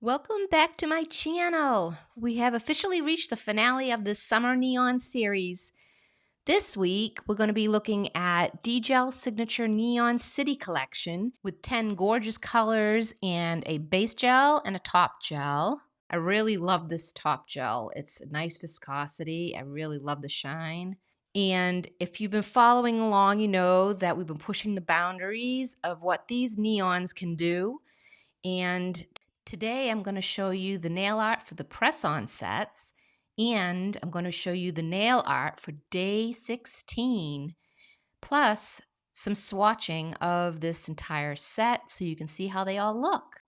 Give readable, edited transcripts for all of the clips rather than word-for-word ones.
Welcome back to my channel. We have officially reached the finale of this summer neon series. This week, we're going to be looking at DGEL Signature Neon City Collection with 10 gorgeous colors and a base gel and a top gel. I really love this top gel. It's a nice viscosity. I really love the shine. And if you've been following along, you know that we've been pushing the boundaries of what these neons can do. And today I'm going to show you the nail art for the press-on sets, and I'm going to show you the nail art for day 16, plus some swatching of this entire set so you can see how they all look.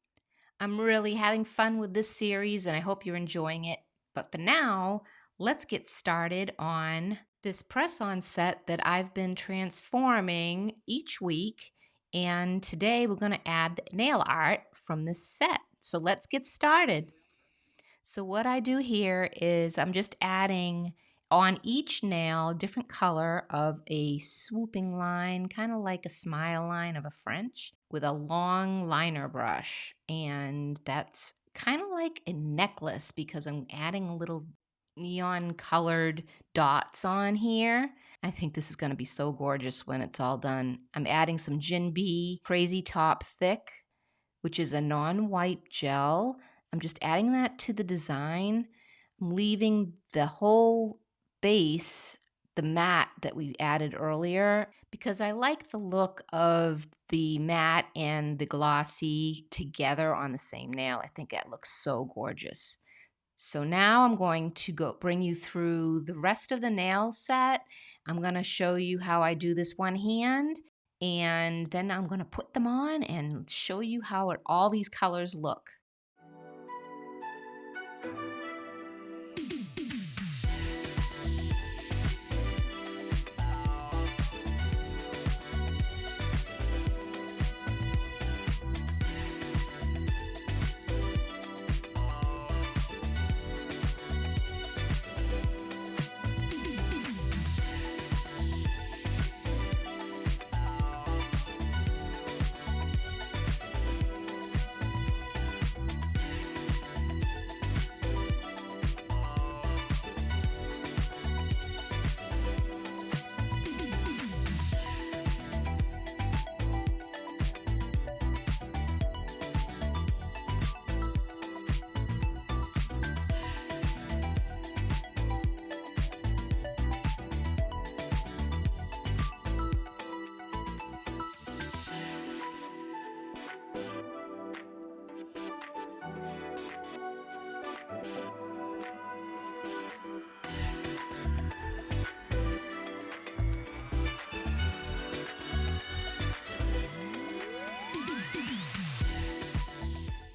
I'm really having fun with this series and I hope you're enjoying it. But for now, let's get started on this press-on set that I've been transforming each week. And today we're going to add the nail art from this set. So let's get started. So what I do here is I'm just adding on each nail a different color of a swooping line, kind of like a smile line of a French, with a long liner brush. And that's kind of like a necklace because I'm adding little neon colored dots on here. I think this is going to be so gorgeous when it's all done. I'm adding some Gin B Crazy Top Thick, which is a non-white gel. I'm just adding that to the design. I'm leaving the whole base, the matte that we added earlier, because I like the look of the matte and the glossy together on the same nail. I think that looks so gorgeous. So now I'm going to bring you through the rest of the nail set. I'm going to show you how I do this one hand, and then I'm going to put them on and show you how all these colors look.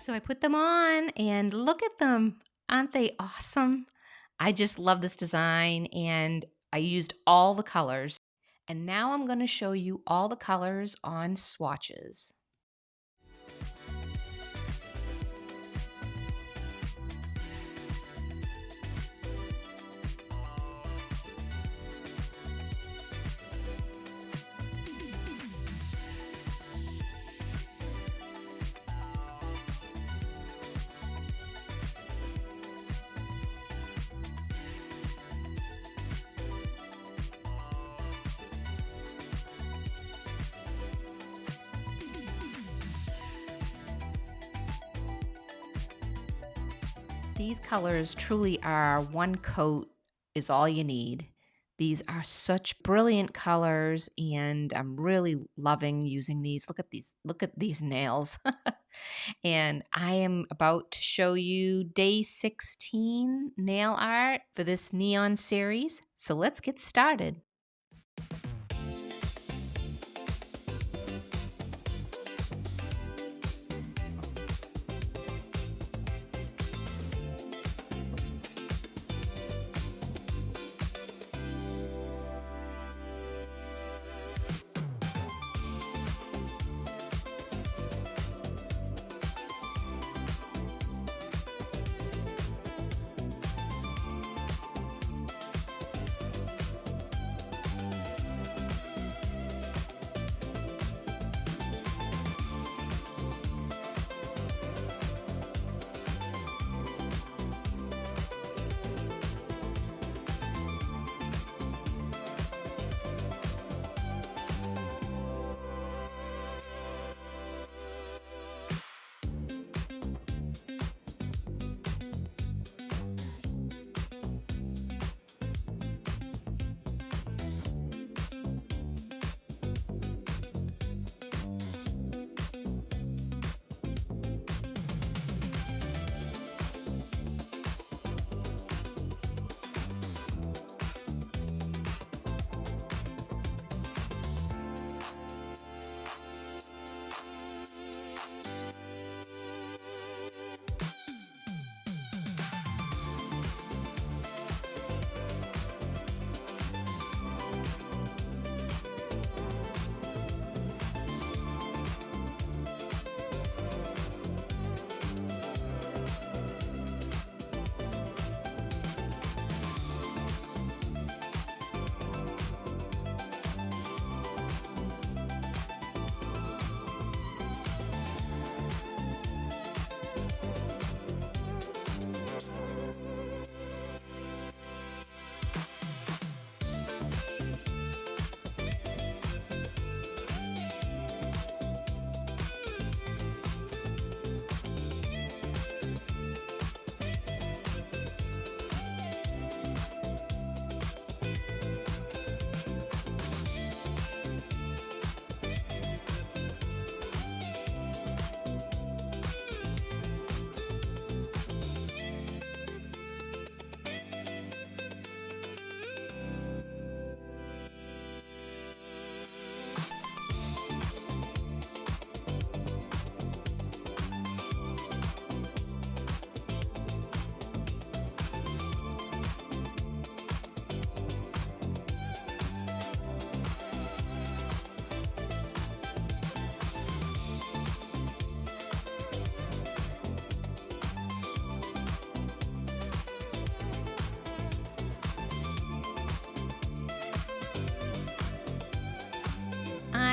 So I put them on and look at them. Aren't they awesome? I just love this design and I used all the colors. And now I'm going to show you all the colors on swatches. These colors truly are one coat is all you need. These are such brilliant colors and I'm really loving using these. Look at these nails. And I am about to show you day 16 nail art for this neon series. So let's get started.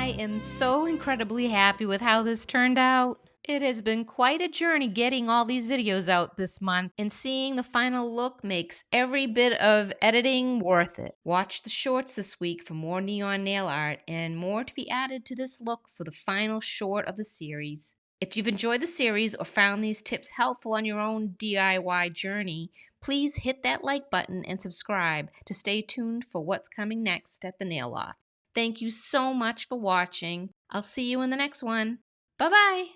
I am so incredibly happy with how this turned out. It has been quite a journey getting all these videos out this month, and seeing the final look makes every bit of editing worth it. Watch the shorts this week for more neon nail art and more to be added to this look for the final short of the series. If you've enjoyed the series or found these tips helpful on your own DIY journey, please hit that like button and subscribe to stay tuned for what's coming next at the Nail Loft. Thank you so much for watching. I'll see you in the next one. Bye-bye.